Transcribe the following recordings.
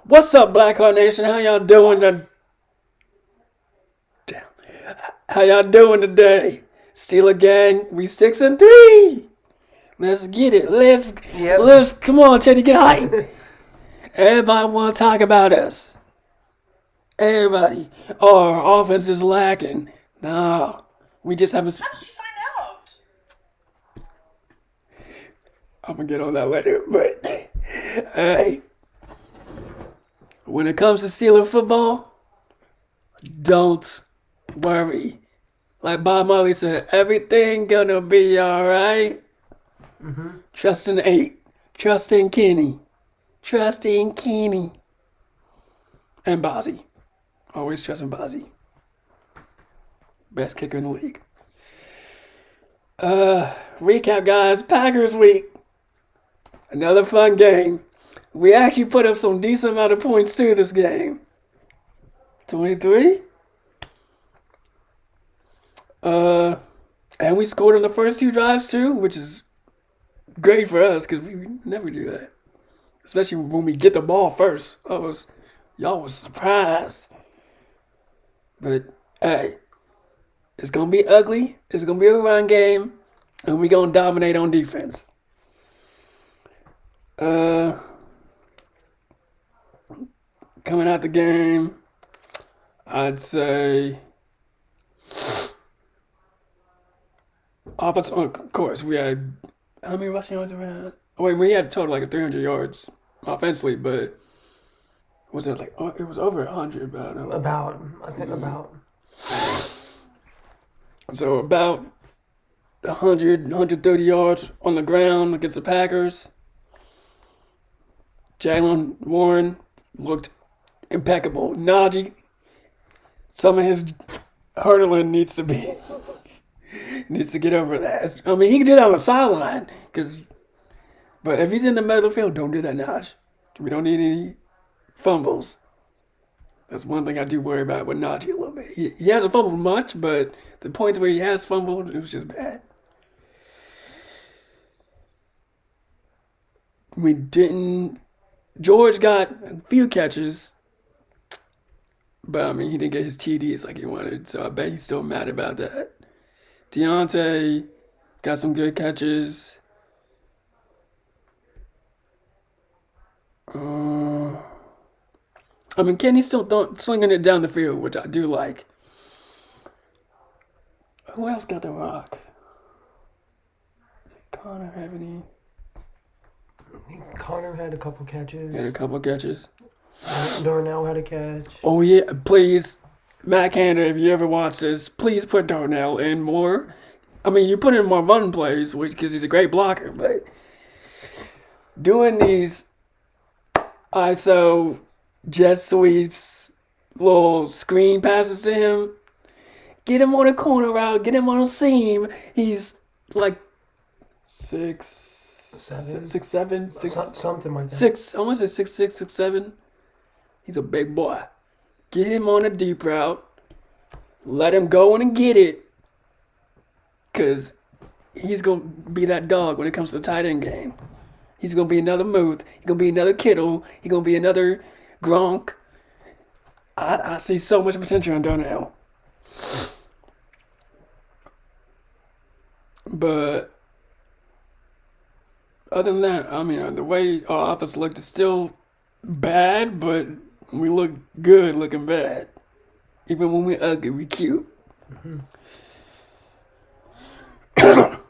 What's up, Black Heart Nation? How y'all doing? Damn. How y'all doing today? Steeler gang, we 6-3. Let's get it. Yep. Let's come on, Teddy, get hype. Everybody want to talk about us. Everybody. Oh, our offense is lacking. No, we just haven't. How did you find out? I'm gonna get on that later, but hey, when it comes to Steeler football, don't worry. Like Bob Marley said, everything gonna be alright. Trust in 8. Trust in Kenny. Trust in Kenny. And Bozzy. Always trust in Bozzy. Best kicker in the league. Recap, guys. Packers week. Another fun game. We actually put up some decent amount of points too this game. 23. And we scored on the first 2 drives too, which is great for us because we never do that. Especially when we get the ball first. Y'all was surprised. But hey, it's gonna be ugly. It's gonna be a run game, and we gonna dominate on defense. Coming out the game, I'd say offense. Of course, we had how many rushing yards around? Oh, wait, we had total like 300 yards offensively, but was it like it was over 100? But I don't know. About. So about 100, 130 yards on the ground against the Packers. Jalen Warren looked impeccable. Najee, some of his hurdling needs to get over that. I mean, he can do that on the sideline, but if he's in the middle of the field, don't do that, Najee. We don't need any fumbles. That's one thing I do worry about with Najee a little bit. He hasn't fumbled much, but the points where he has fumbled, it was just bad. We didn't. George got a few catches, but I mean, he didn't get his TDs like he wanted, so I bet he's still mad about that. Deontay got some good catches. I mean, Kenny's still slinging it down the field, which I do like. Who else got the rock? Did Connor have any? Connor had a couple catches. Had a couple catches. Darnell had a catch. Oh yeah, please, Matt Canada, if you ever watch this, please put Darnell in more. I mean, you put in more run plays, because he's a great blocker, but doing these ISO jet sweeps, little screen passes to him, get him on a corner route, get him on a seam. He's like 6'7", 6'7", Something like that. 6. I want to say 6'6", 6'7". He's a big boy. Get him on a deep route. Let him go in and get it. Because he's going to be that dog when it comes to the tight end game. He's going to be another Muth. He's going to be another Kittle. He's going to be another Gronk. I see so much potential in Darnell. But other than that, I mean, the way our offense looked is still bad, but we look good looking bad. Even when we're ugly, we cute. And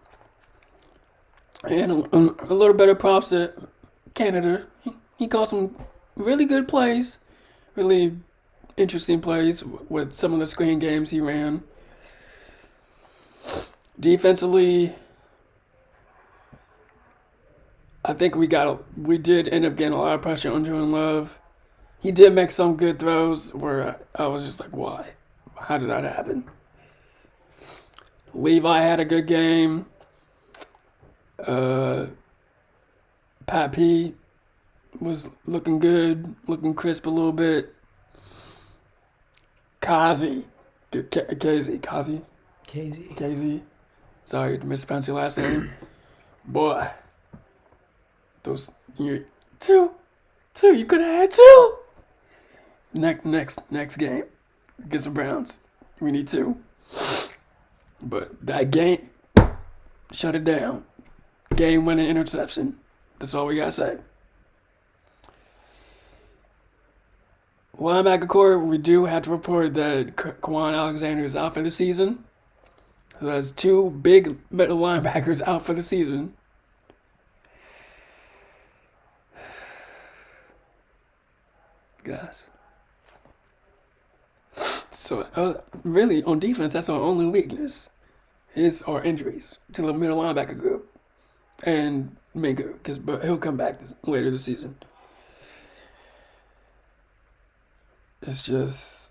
a little better props to Canada. He caught some really good plays, really interesting plays with some of the screen games he ran. Defensively, I think we did end up getting a lot of pressure on Jordan Love. He did make some good throws where I was just like, why? How did that happen? Levi had a good game. Pat P was looking good, looking crisp a little bit. Kazi. Sorry to mispronounce your last name. Boy. Those, 2 2. You could have had 2. Next game against the Browns. We need 2. But that game, shut it down. Game-winning interception. That's all we got to say. Linebacker core, we do have to report that Quan Alexander is out for the season. So that's 2 big middle linebackers out for the season. Guys. So, really, on defense, that's our only weakness. Is our injuries to the middle linebacker group. And Minka, but he'll come back later this season. It's just,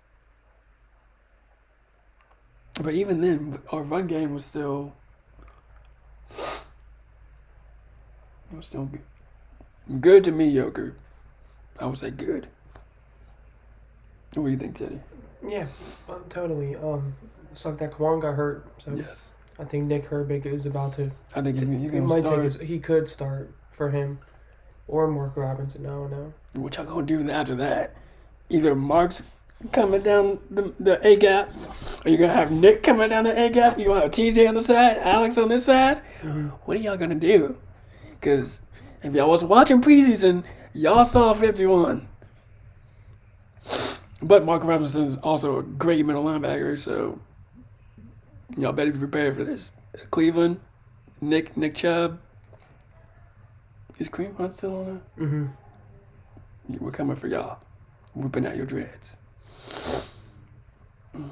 but even then, our run game was still good to mediocre. I would say good. What do you think, Teddy? Yeah, totally. Sucked that Kwan got hurt, so Yes. I think Nick Herbig is about to. I think He could start for him, or Mark Robinson. No. What y'all gonna do after that? Either Mark's coming down the A gap, or you're gonna have Nick coming down the A gap. You gonna have TJ on the side, Alex on this side. Mm-hmm. What are y'all gonna do? Because if y'all was watching preseason, y'all saw 51. But Mark Robinson is also a great middle linebacker, so y'all better be prepared for this. Cleveland, Nick Chubb. Is Kareem Hunt still on there? Mm-hmm. We're coming for y'all. Whipping out your dreads. You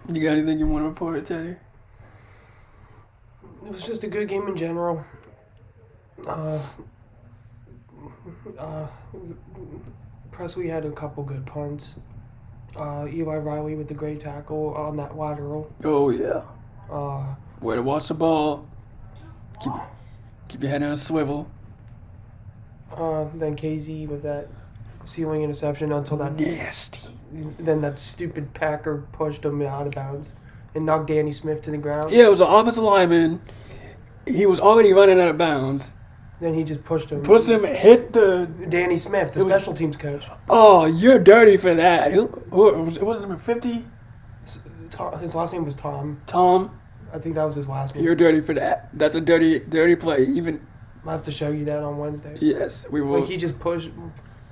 got anything you want to report, Teddy? It was just a good game in general. Presley had a couple good punts. Eli Riley with the great tackle on that lateral. Oh, yeah. Way to watch the ball. Keep your head on a swivel. Then KZ with that ceiling interception until that nasty. Then that stupid Packer pushed him out of bounds and knocked Danny Smith to the ground. Yeah, it was an offensive lineman. He was already running out of bounds. Then he just pushed him. Hit the Danny Smith, the special teams coach. Oh, you're dirty for that. It was number 50. His last name was Tom. Tom. I think that was his last name. You're dirty for that. That's a dirty play. Even. I'll have to show you that on Wednesday. Yes, we will. Like he just pushed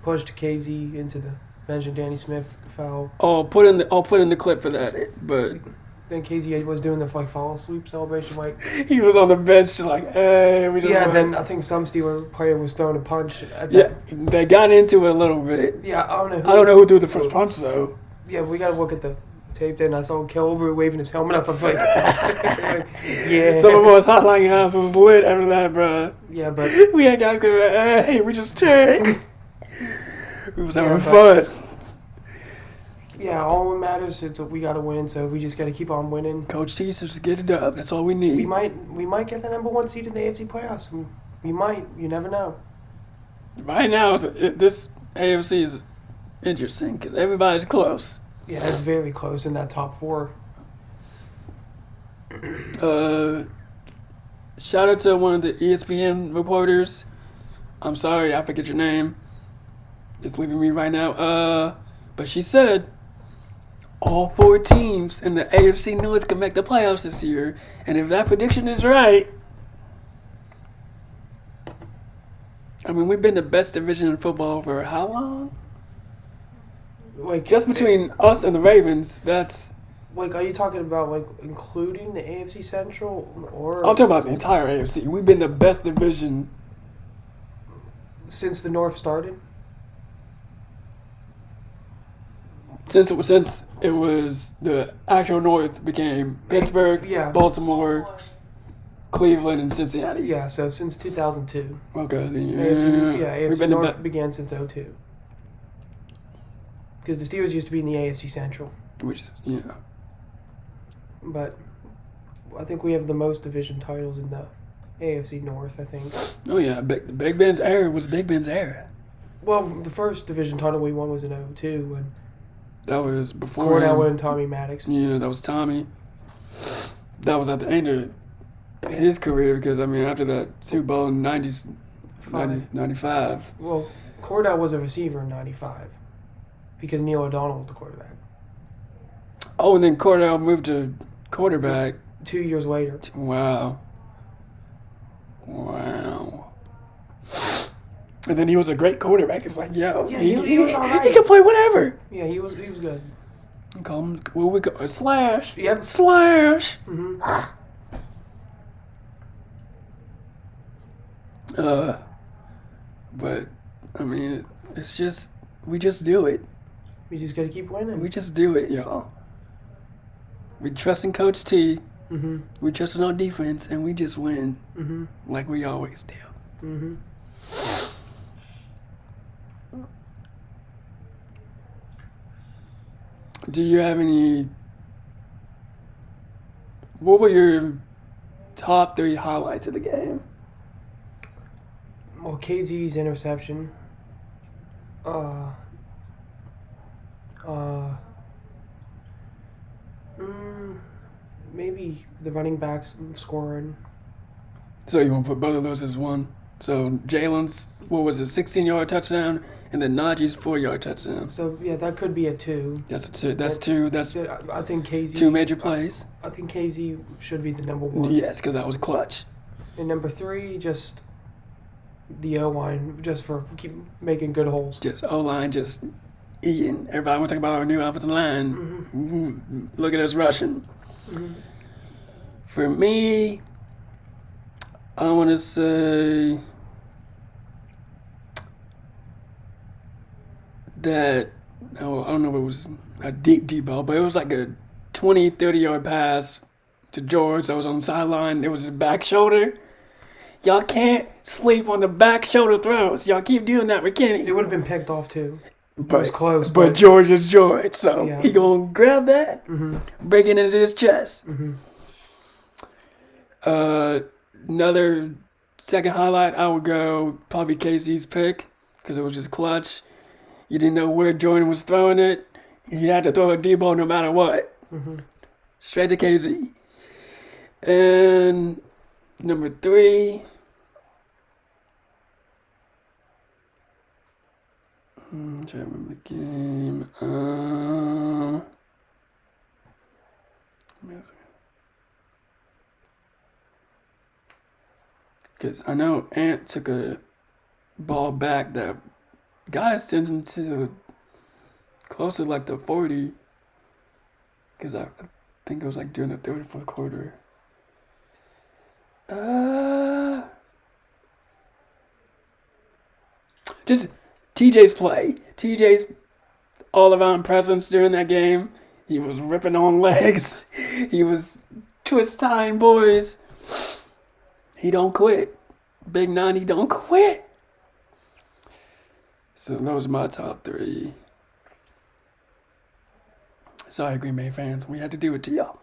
KZ into the bench and Danny Smith fell. I'll put in the clip for that. But then KZ was doing the fall sweep celebration he was on the bench like, hey, we just won. Then I think some Steeler player was throwing a punch. They got into it a little bit. Yeah, I don't know. I don't know who threw the first punch though. Yeah, we gotta look at the tape there, and I saw Kelber waving his helmet up. I'm like, yeah. Some of us hotline house was lit after that, bro. Yeah, but we had guys go, hey, we just turned. We was having fun. Yeah, all that matters is that we gotta win, so we just gotta keep on winning. Coach T says get it up. That's all we need. We might get the number 1 seed in the AFC playoffs. We might. You never know. Right now, this AFC is interesting because everybody's close. Yeah, it's very close in that top 4. Shout out to one of the ESPN reporters. I'm sorry, I forget your name. It's leaving me right now. But she said all 4 teams in the AFC North can make the playoffs this year. And if that prediction is right, I mean, we've been the best division in football for how long? Just between us and the Ravens, that's... are you talking about, including the AFC Central, or... I'm talking about the entire AFC. We've been the best division... Since the North started? Since it was the actual North became Pittsburgh, Baltimore, Cleveland, and Cincinnati. Yeah, so since 2002. Okay, then AFC North began since 2002. Because the Steelers used to be in the AFC Central. But I think we have the most division titles in the AFC North, I think. Oh, yeah. Big Ben's era was Big Ben's era. Well, the first division title we won was in 2002. And that was before Cordell and Tommy Maddox. Yeah, that was Tommy. That was at the end of his career because, I mean, after that Super Bowl in 95, 95. Well, Cordell was a receiver in 95 because Neil O'Donnell was the quarterback. Oh, and then Cordell moved to quarterback. 2 years later. Wow. And then he was a great quarterback. It's like, yo, Yeah, he was all right. He can play whatever. Yeah, he was good. Call him, what we call Slash. Yep. Slash. Mm-hmm. But I mean, it's just we just do it. We just got to keep winning. We just do it, y'all. We trust in Coach T. Mm-hmm. We trust in our defense, and we just win Mm-hmm. like we always do. Mm-hmm. Do you have any? What were your top 3 highlights of the game? Well, KZ's interception. Maybe the running backs scoring. So you want to put both of those as one? So Jalen's, what was it, 16-yard touchdown, and then Najee's 4-yard touchdown. So yeah, that could be a 2. That's two. That's two. That's I think KZ. 2 major plays. I think KZ should be the number 1. Yes, because that was clutch. And number 3, just the O-line, just for keep making good holes. Just O-line, just eating. Everybody want to talk about our new offensive line. Mm-hmm. Look at us rushing. Mm-hmm. For me, I want to say that, I don't know if it was a deep ball, but it was like a 20, 30-yard pass to George that was on the sideline. It was his back shoulder. Y'all can't sleep on the back shoulder throws. Y'all keep doing that with Kenny. It would have been picked off too. But, it was close. But George is George, so Yeah. he gonna grab that, break it into his chest. Mm-hmm. Another second highlight, I would go probably KC's pick because it was just clutch. You didn't know where Jordan was throwing it. He had to throw a deep ball no matter what. Mm-hmm. Straight to KZ. And number 3. I'm trying to remember the game. Because I know Ant took a ball back that got his attention to close to like the 40. Because I think it was like during the third or fourth quarter. Just TJ's play. TJ's all-around presence during that game. He was ripping on legs. He was twist-tying boys. He don't quit. Big 90 don't quit. So those are my top 3. Sorry, Green Bay fans. We had to do it to y'all.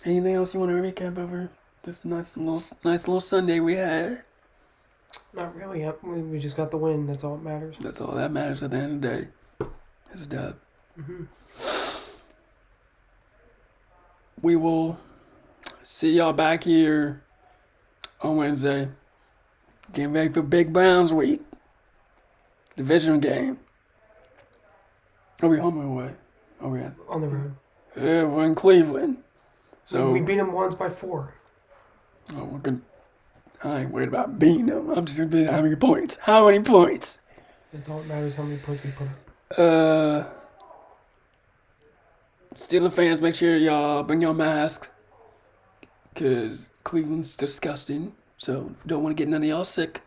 Anything else you want to recap over this nice little Sunday we had? Not really. We just got the win. That's all that matters. That's all that matters at the end of the day. It's a dub. Mm-hmm. We will see y'all back here on Wednesday. Getting ready for Big Browns week. Division game. Are we home or away? Are we at? On the road. Yeah, we're in Cleveland. So we beat them once by 4. Oh, we're gonna. I ain't worried about beating them. I'm just gonna be how many points. How many points? That's all that matters. How many points we put up. Steelers fans, make sure y'all bring your masks, cause Cleveland's disgusting. So don't want to get none of y'all sick.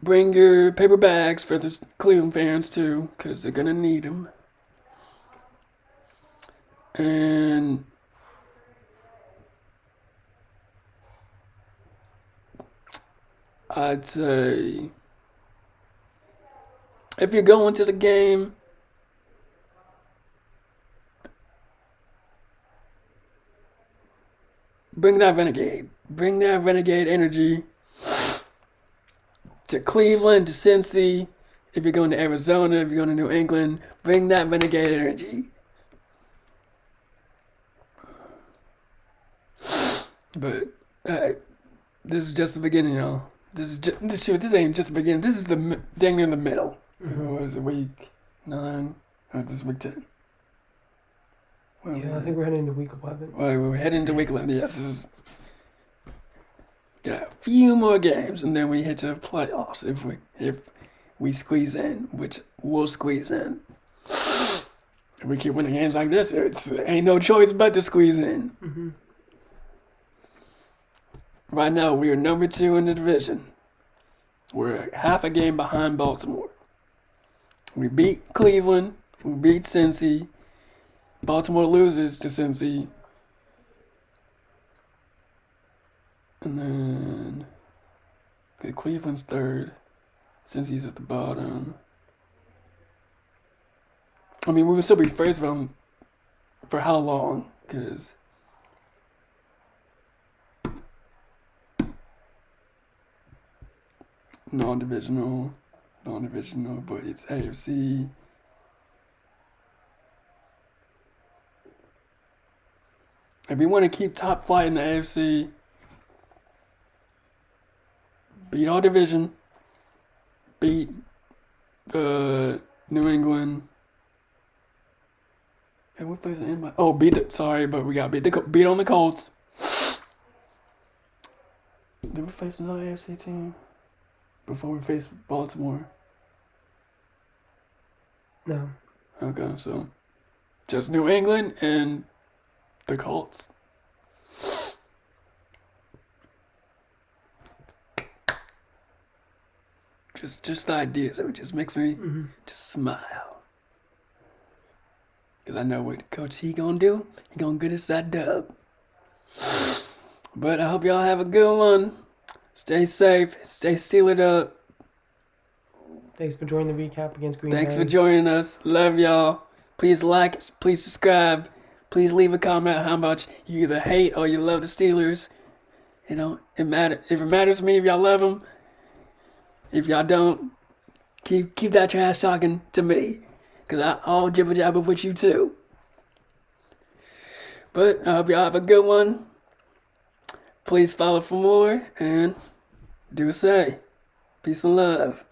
Bring your paper bags for the Cleveland fans too, cause they're gonna need them. And I'd say if you're going to the game, bring that renegade. Bring that renegade energy to Cleveland, to Cincy, if you're going to Arizona, if you're going to New England, bring that renegade energy. But this is just the beginning, y'all. This ain't just the beginning. This is the dang near the middle. What was it, week 9? Or this is week 10? Yeah, I think we're heading into week 11. Well, we're heading into week 11. Yes, this is. Got a few more games, and then we hit to the playoffs if we squeeze in, which we'll squeeze in. If we keep winning games like this, ain't no choice but to squeeze in. Mm-hmm. Right now, we are number 2 in the division. We're half a game behind Baltimore. We beat Cleveland. We beat Cincy. Baltimore loses to Cincy. And then okay, Cleveland's 3rd. Cincy's at the bottom. I mean, we would still be first round for how long? Because non-divisional, but it's AFC. If we want to keep top flight in the AFC, beat our division, beat New England. And what plays in my? Oh, but we got beat on the Colts. Did we face another AFC team before we faced Baltimore? No. Okay, so just New England and the Colts. Just the idea, so it just makes me just smile. Because I know what Coach he gonna do. He gonna get us that dub. But I hope y'all have a good one. Stay safe. Stay Steeled up. Thanks for joining the recap against Green Bay. Thanks for joining us. Love y'all. Please like, please subscribe. Please leave a comment how much you either hate or you love the Steelers. You know, it matters to me if y'all love them. If y'all don't, keep that trash talking to me. Because I'll jibber jabber with you too. But I hope y'all have a good one. Please follow for more and do say. Peace and love.